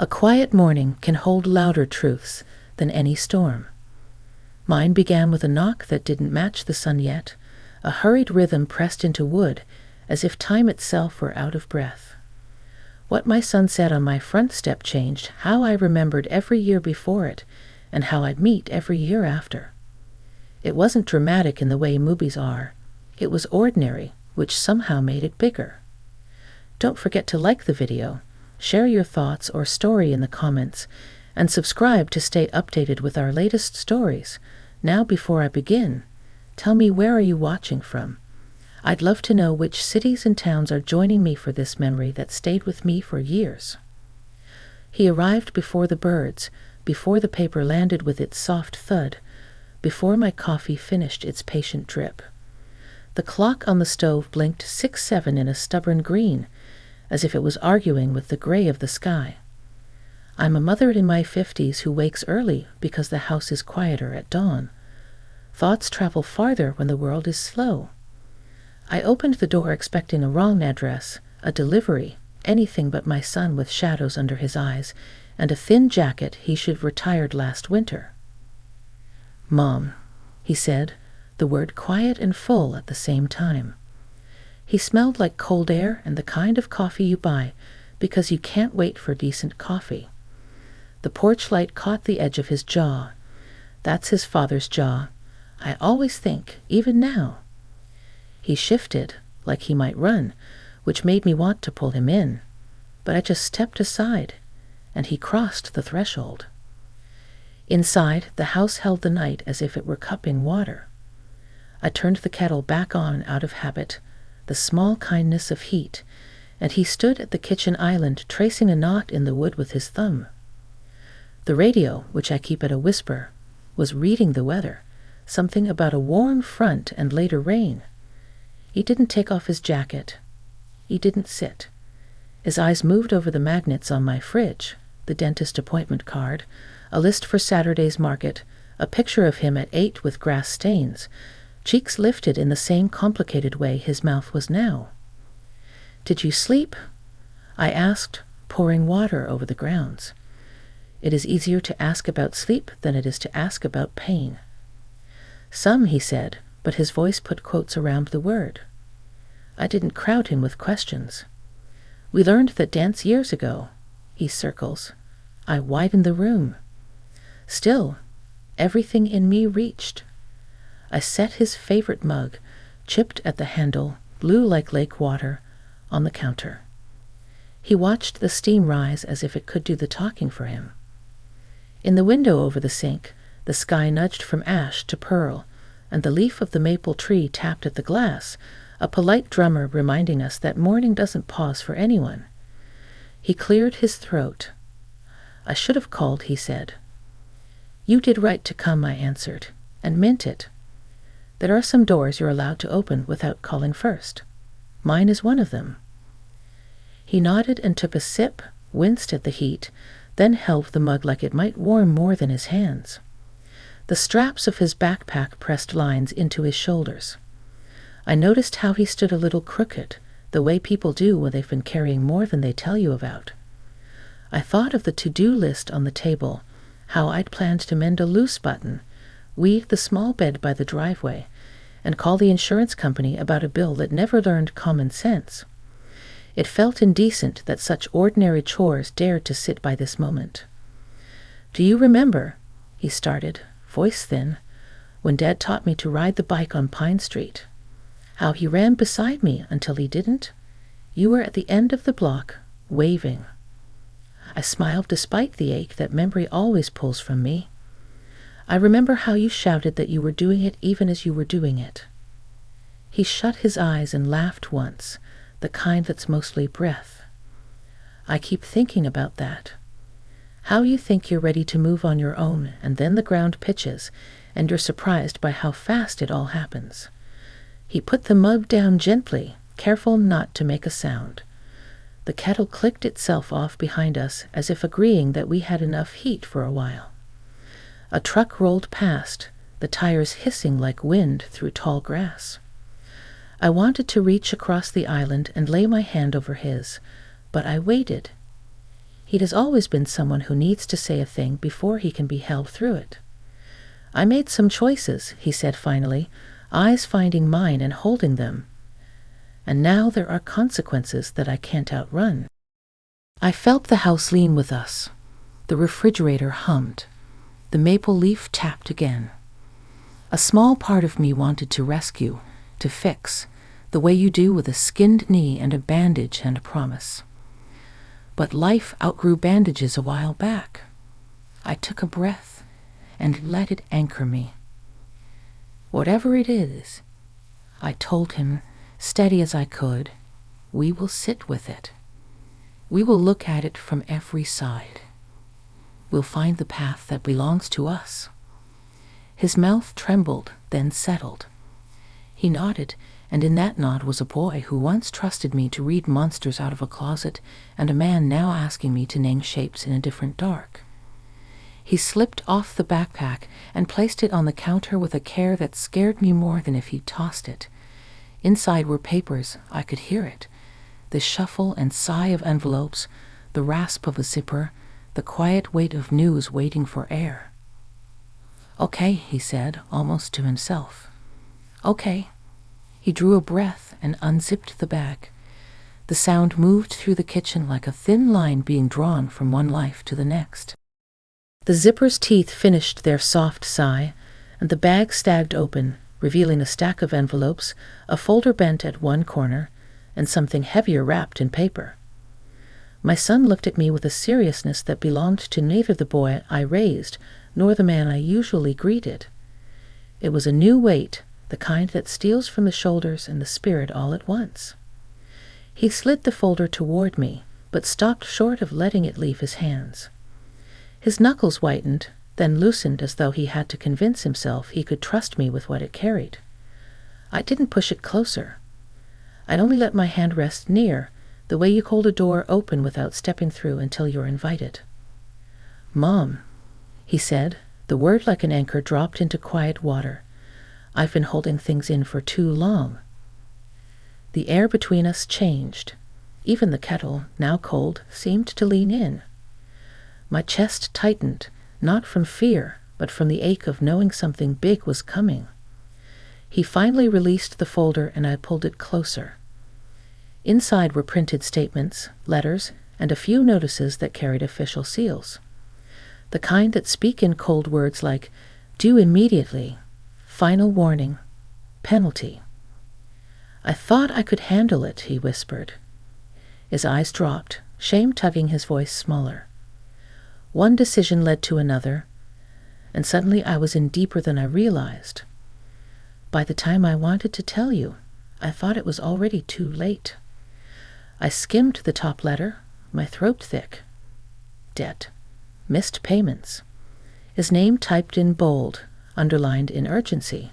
A quiet morning can hold louder truths than any storm. Mine began with a knock that didn't match the sun yet, a hurried rhythm pressed into wood as if time itself were out of breath. What my son said on my front step changed how I remembered every year before it and how I'd meet every year after. It wasn't dramatic in the way movies are. It was ordinary, which somehow made it bigger. Don't forget to like the video, share your thoughts or story in the comments, and subscribe to stay updated with our latest stories. Now, before I begin, tell me, where are you watching from? I'd love to know which cities and towns are joining me for this memory that stayed with me for years. He arrived before the birds, before the paper landed with its soft thud, before my coffee finished its patient drip. The clock on the stove blinked 6-7 in a stubborn green, as if it was arguing with the gray of the sky. I'm a mother in my 50s who wakes early because the house is quieter at dawn. Thoughts travel farther when the world is slow. I opened the door expecting a wrong address, a delivery, anything but my son with shadows under his eyes and a thin jacket he should have retired last winter. "Mom," he said, the word quiet and full at the same time. He smelled like cold air and the kind of coffee you buy because you can't wait for decent coffee. The porch light caught the edge of his jaw. That's his father's jaw. I always think, even now. He shifted, like he might run, which made me want to pull him in. But I just stepped aside, and he crossed the threshold. Inside, the house held the night as if it were cupping water. I turned the kettle back on out of habit, the small kindness of heat, and he stood at the kitchen island tracing a knot in the wood with his thumb. The radio, which I keep at a whisper, was reading the weather, something about a warm front and later rain. He didn't take off his jacket. He didn't sit. His eyes moved over the magnets on my fridge, the dentist appointment card, a list for Saturday's market, a picture of him at 8 with grass stains, cheeks lifted in the same complicated way his mouth was now. "Did you sleep?" I asked, pouring water over the grounds. It is easier to ask about sleep than it is to ask about pain. "Some," he said, but his voice put quotes around the word. I didn't crowd him with questions. "We learned that dance years ago." He circles. I widened the room. Still, everything in me reached. I set his favorite mug, chipped at the handle, blue like lake water, on the counter. He watched the steam rise as if it could do the talking for him. In the window over the sink, the sky nudged from ash to pearl, and the leaf of the maple tree tapped at the glass, a polite drummer reminding us that morning doesn't pause for anyone. He cleared his throat. "I should have called," he said. "You did right to come," I answered, and meant it. There are some doors you're allowed to open without calling first. Mine is one of them. He nodded and took a sip, winced at the heat, then held the mug like it might warm more than his hands. The straps of his backpack pressed lines into his shoulders. I noticed how he stood a little crooked, the way people do when they've been carrying more than they tell you about. I thought of the to-do list on the table, how I'd planned to mend a loose button, weed the small bed by the driveway, and call the insurance company about a bill that never learned common sense. It felt indecent that such ordinary chores dared to sit by this moment. "Do you remember," he started, voice thin, "when Dad taught me to ride the bike on Pine Street? How he ran beside me until he didn't? You were at the end of the block, waving." I smiled despite the ache that memory always pulls from me. "I remember how you shouted that you were doing it even as you were doing it." He shut his eyes and laughed once, the kind that's mostly breath. I keep thinking about that. How you think you're ready to move on your own, and then the ground pitches, and you're surprised by how fast it all happens. He put the mug down gently, careful not to make a sound. The kettle clicked itself off behind us as if agreeing that we had enough heat for a while. A truck rolled past, the tires hissing like wind through tall grass. I wanted to reach across the island and lay my hand over his, but I waited. He'd has always been someone who needs to say a thing before he can be held through it. "I made some choices," he said finally, eyes finding mine and holding them. "And now there are consequences that I can't outrun." I felt the house lean with us. The refrigerator hummed. The maple leaf tapped again. A small part of me wanted to rescue, to fix, the way you do with a skinned knee and a bandage and a promise. But life outgrew bandages a while back. I took a breath and let it anchor me. "Whatever it is," I told him, steady as I could, "we will sit with it. We will look at it from every side. We'll find the path that belongs to us." His mouth trembled, then settled. He nodded, and in that nod was a boy who once trusted me to read monsters out of a closet, and a man now asking me to name shapes in a different dark. He slipped off the backpack and placed it on the counter with a care that scared me more than if he'd tossed it. Inside were papers. I could hear it. The shuffle and sigh of envelopes, the rasp of a zipper, the quiet weight of news waiting for air. "Okay," he said, almost to himself. "Okay." He drew a breath and unzipped the bag. The sound moved through the kitchen like a thin line being drawn from one life to the next. The zipper's teeth finished their soft sigh, and the bag sagged open, revealing a stack of envelopes, a folder bent at one corner, and something heavier wrapped in paper. My son looked at me with a seriousness that belonged to neither the boy I raised nor the man I usually greeted. It was a new weight, the kind that steals from the shoulders and the spirit all at once. He slid the folder toward me, but stopped short of letting it leave his hands. His knuckles whitened, then loosened as though he had to convince himself he could trust me with what it carried. I didn't push it closer. I'd only let my hand rest near, the way you hold a door open without stepping through until you're invited. "Mom," he said, the word like an anchor dropped into quiet water. "I've been holding things in for too long." The air between us changed. Even the kettle, now cold, seemed to lean in. My chest tightened, not from fear, but from the ache of knowing something big was coming. He finally released the folder and I pulled it closer. Inside were printed statements, letters, and a few notices that carried official seals. The kind that speak in cold words like, "Due immediately," "Final warning," "Penalty." "I thought I could handle it," he whispered. His eyes dropped, shame tugging his voice smaller. One decision led to another, and suddenly I was in deeper than I realized. By the time I wanted to tell you, I thought it was already too late. I skimmed the top letter, my throat thick. Debt. Missed payments. His name typed in bold, underlined in urgency.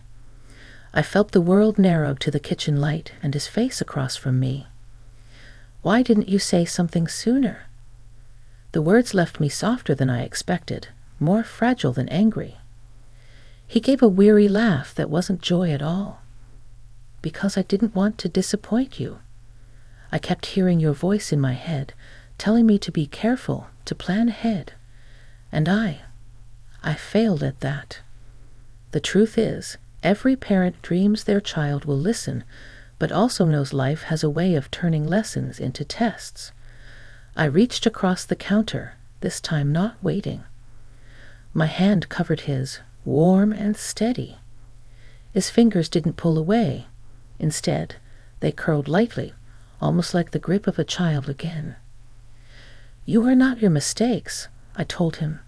I felt the world narrow to the kitchen light and his face across from me. "Why didn't you say something sooner?" The words left me softer than I expected, more fragile than angry. He gave a weary laugh that wasn't joy at all. "Because I didn't want to disappoint you. I kept hearing your voice in my head, telling me to be careful, to plan ahead. And I failed at that. The truth is, every parent dreams their child will listen, but also knows life has a way of turning lessons into tests. I reached across the counter, this time not waiting. My hand covered his, warm and steady. His fingers didn't pull away. Instead, they curled lightly, almost like the grip of a child again. "You are not your mistakes," I told him.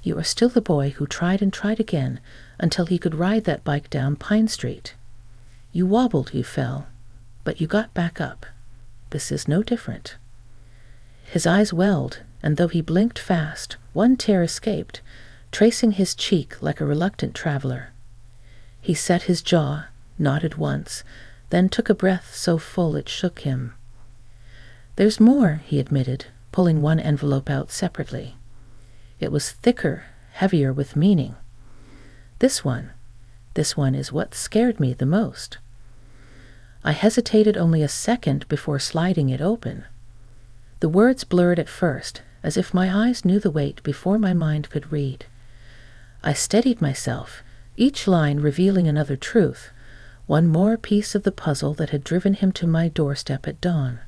"You are still the boy who tried and tried again until he could ride that bike down Pine Street. You wobbled, you fell, but you got back up. This is no different." His eyes welled, and though he blinked fast, one tear escaped, tracing his cheek like a reluctant traveler. He set his jaw, nodded once, then took a breath so full it shook him. "There's more," he admitted, pulling one envelope out separately. It was thicker, heavier with meaning. This one is what scared me the most." I hesitated only a second before sliding it open. The words blurred at first, as if my eyes knew the weight before my mind could read. I steadied myself, each line revealing another truth, one more piece of the puzzle that had driven him to my doorstep at dawn.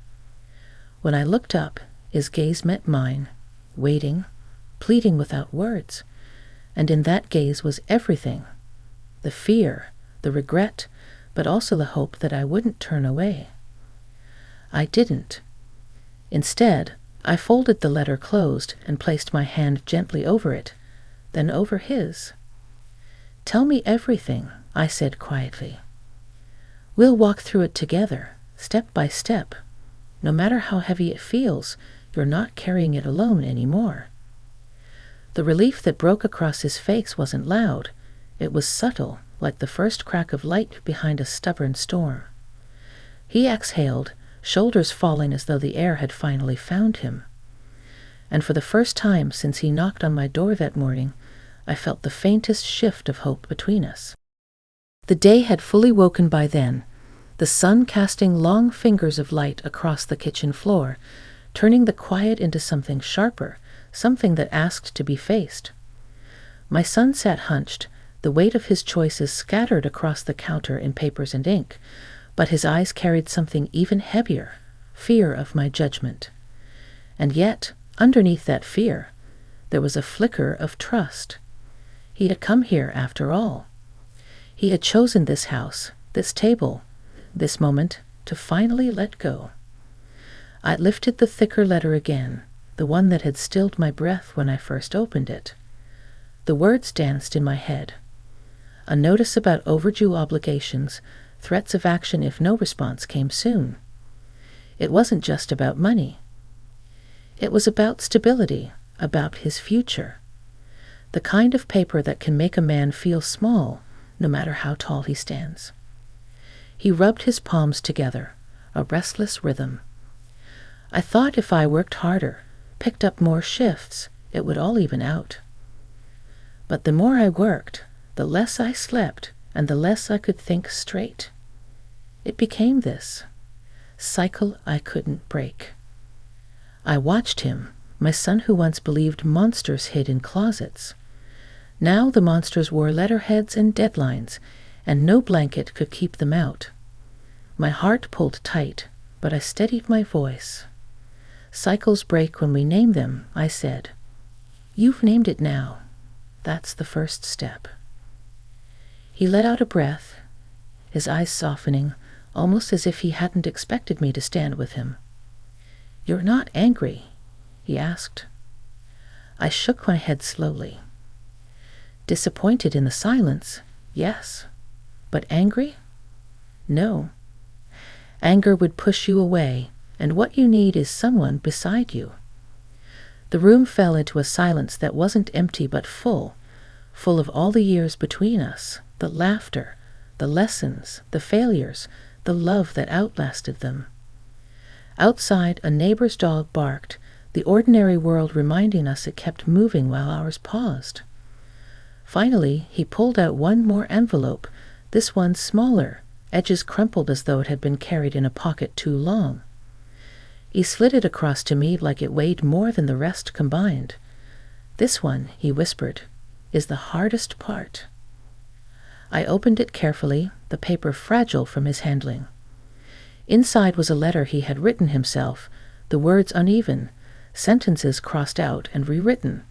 When I looked up, his gaze met mine, waiting, pleading without words, and in that gaze was everything: the fear, the regret, but also the hope that I wouldn't turn away. I didn't. Instead, I folded the letter closed and placed my hand gently over it, then over his. "Tell me everything," I said quietly. "We'll walk through it together, step by step. No matter how heavy it feels, you're not carrying it alone anymore." The relief that broke across his face wasn't loud. It was subtle, like the first crack of light behind a stubborn storm. He exhaled, shoulders falling as though the air had finally found him. And for the first time since he knocked on my door that morning, I felt the faintest shift of hope between us. The day had fully woken by then, the sun casting long fingers of light across the kitchen floor, turning the quiet into something sharper, something that asked to be faced. My son sat hunched, the weight of his choices scattered across the counter in papers and ink, but his eyes carried something even heavier: fear of my judgment. And yet, underneath that fear, there was a flicker of trust. He had come here after all. He had chosen this house, this table, this moment, to finally let go. I lifted the thicker letter again, the one that had stilled my breath when I first opened it. The words danced in my head. A notice about overdue obligations, threats of action if no response came soon. It wasn't just about money. It was about stability, about his future. The kind of paper that can make a man feel small, no matter how tall he stands. He rubbed his palms together, a restless rhythm. I thought if I worked harder, picked up more shifts, it would all even out. But the more I worked, the less I slept, and the less I could think straight. It became this cycle I couldn't break. I watched him, my son who once believed monsters hid in closets. Now the monsters wore letterheads and deadlines, and no blanket could keep them out. My heart pulled tight, but I steadied my voice. "Cycles break when we name them," I said. "You've named it now. That's the first step." He let out a breath, his eyes softening, almost as if he hadn't expected me to stand with him. "You're not angry?" he asked. I shook my head slowly. Disappointed in the silence, yes. But angry? No. Anger would push you away, and what you need is someone beside you. The room fell into a silence that wasn't empty but full of all the years between us, the laughter, the lessons, the failures, the love that outlasted them. Outside, a neighbor's dog barked, the ordinary world reminding us it kept moving while ours paused. Finally, he pulled out one more envelope, this one smaller, edges crumpled as though it had been carried in a pocket too long. He slid it across to me like it weighed more than the rest combined. "This one," he whispered, "is the hardest part." I opened it carefully, the paper fragile from his handling. Inside was a letter he had written himself, the words uneven, sentences crossed out and rewritten.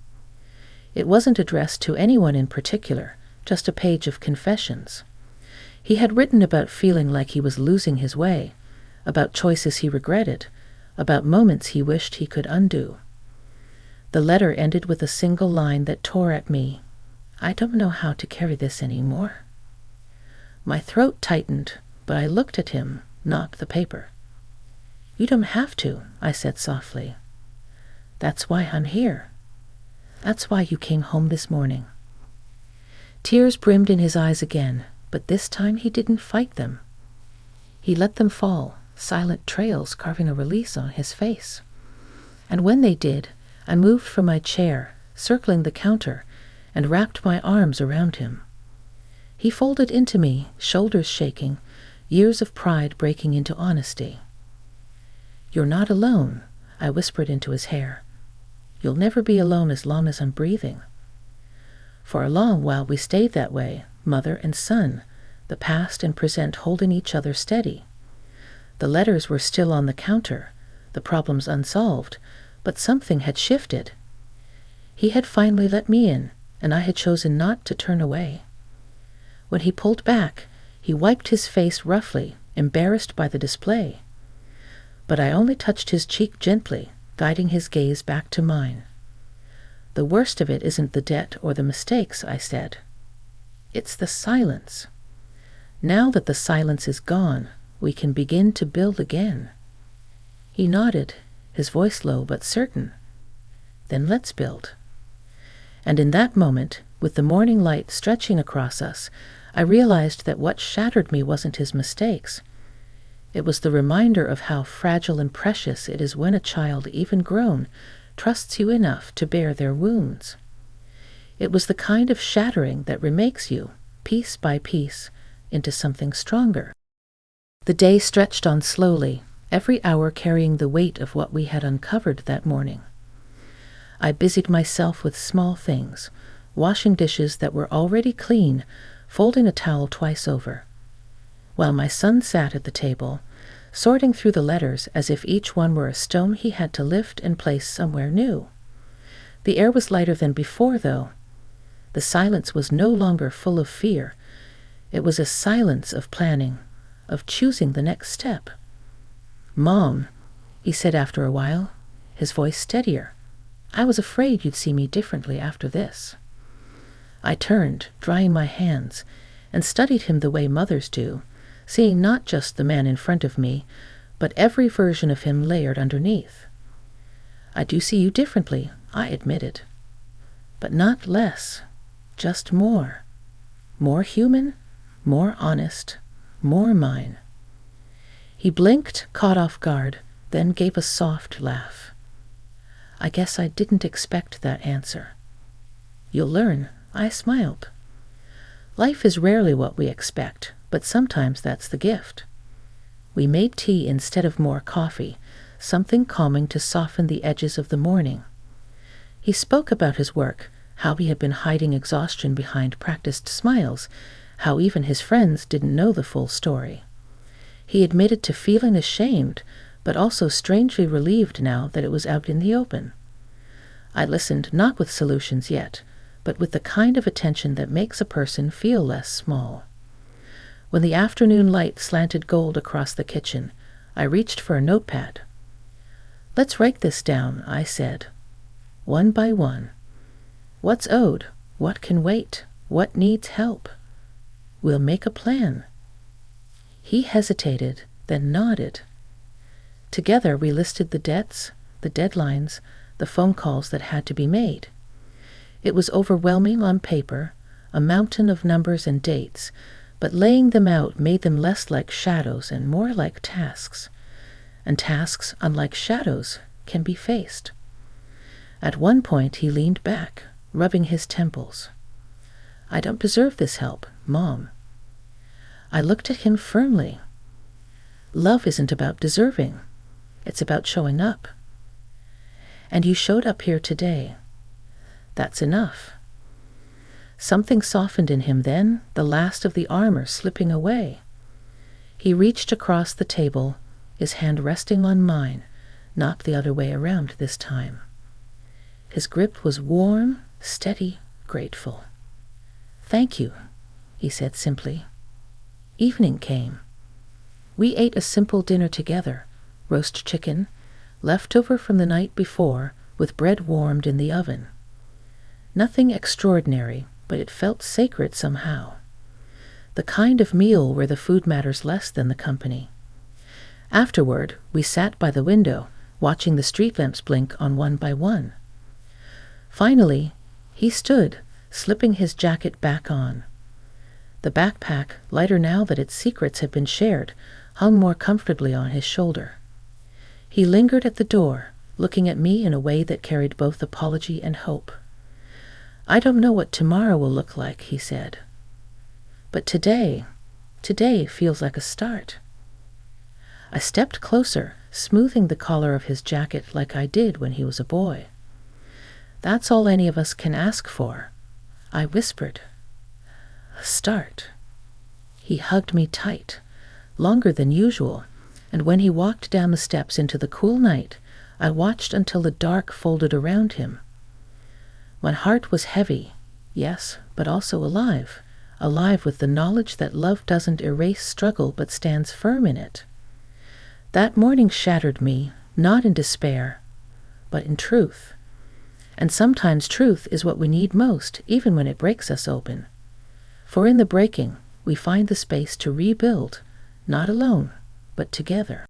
It wasn't addressed to anyone in particular, just a page of confessions. He had written about feeling like he was losing his way, about choices he regretted, about moments he wished he could undo. The letter ended with a single line that tore at me. "I don't know how to carry this anymore." My throat tightened, but I looked at him, not the paper. "You don't have to," I said softly. "That's why I'm here. That's why you came home this morning." Tears brimmed in his eyes again, but this time he didn't fight them. He let them fall, silent trails carving a release on his face. And when they did, I moved from my chair, circling the counter, and wrapped my arms around him. He folded into me, shoulders shaking, years of pride breaking into honesty. "You're not alone," I whispered into his hair. You'll never be alone as long as I'm breathing." For a long while we stayed that way, mother and son, the past and present holding each other steady. The letters were still on the counter, the problems unsolved, but something had shifted. He had finally let me in, and I had chosen not to turn away. When he pulled back, he wiped his face roughly, embarrassed by the display. But I only touched his cheek gently, guiding his gaze back to mine. "The worst of it isn't the debt or the mistakes," I said. "It's the silence. Now that the silence is gone, we can begin to build again." He nodded, his voice low but certain. "Then let's build." And in that moment, with the morning light stretching across us, I realized that what shattered me wasn't his mistakes. It was the reminder of how fragile and precious it is when a child, even grown, trusts you enough to bear their wounds. It was the kind of shattering that remakes you, piece by piece, into something stronger. The day stretched on slowly, every hour carrying the weight of what we had uncovered that morning. I busied myself with small things, washing dishes that were already clean, folding a towel twice over, while my son sat at the table, sorting through the letters as if each one were a stone he had to lift and place somewhere new. The air was lighter than before, though. The silence was no longer full of fear. It was a silence of planning, of choosing the next step. "Mom," he said after a while, his voice steadier, "I was afraid you'd see me differently after this." I turned, drying my hands, and studied him the way mothers do, seeing not just the man in front of me, but every version of him layered underneath. "I do see you differently," I admitted. "But not less, just more. More human, more honest, more mine." He blinked, caught off guard, then gave a soft laugh. "I guess I didn't expect that answer." "You'll learn," I smiled. Life is rarely what we expect, but sometimes that's the gift. We made tea instead of more coffee, something calming to soften the edges of the morning. He spoke about his work, how he had been hiding exhaustion behind practiced smiles, how even his friends didn't know the full story. He admitted to feeling ashamed, but also strangely relieved now that it was out in the open. I listened, not with solutions yet, but with the kind of attention that makes a person feel less small. When the afternoon light slanted gold across the kitchen, I reached for a notepad. "Let's write this down," I said, "one by one. What's owed? What can wait? What needs help? We'll make a plan." He hesitated, then nodded. Together we listed the debts, the deadlines, the phone calls that had to be made. It was overwhelming on paper, a mountain of numbers and dates, but laying them out made them less like shadows and more like tasks. And tasks, unlike shadows, can be faced. At one point he leaned back, rubbing his temples. "I don't deserve this help, Mom." I looked at him firmly. Love isn't about deserving. It's about showing up. And you showed up here today. That's enough. Something softened in him then, the last of the armor slipping away. He reached across the table, his hand resting on mine, not the other way around this time. His grip was warm, steady, grateful. "Thank you," he said simply. Evening came. We ate a simple dinner together, roast chicken, leftover from the night before, with bread warmed in the oven. Nothing extraordinary, but it felt sacred somehow. The kind of meal where the food matters less than the company. Afterward, we sat by the window, watching the street lamps blink on one by one. Finally, he stood, slipping his jacket back on. The backpack, lighter now that its secrets had been shared, hung more comfortably on his shoulder. He lingered at the door, looking at me in a way that carried both apology and hope. "I don't know what tomorrow will look like," he said. "But today feels like a start." I stepped closer, smoothing the collar of his jacket like I did when he was a boy. That's all any of us can ask for. I whispered. A start. He hugged me tight, longer than usual, and when he walked down the steps into the cool night, I watched until the dark folded around him. My heart was heavy, yes, but also alive, alive with the knowledge that love doesn't erase struggle but stands firm in it. That morning shattered me, not in despair, but in truth. And sometimes truth is what we need most, even when it breaks us open. For in the breaking, we find the space to rebuild, not alone, but together.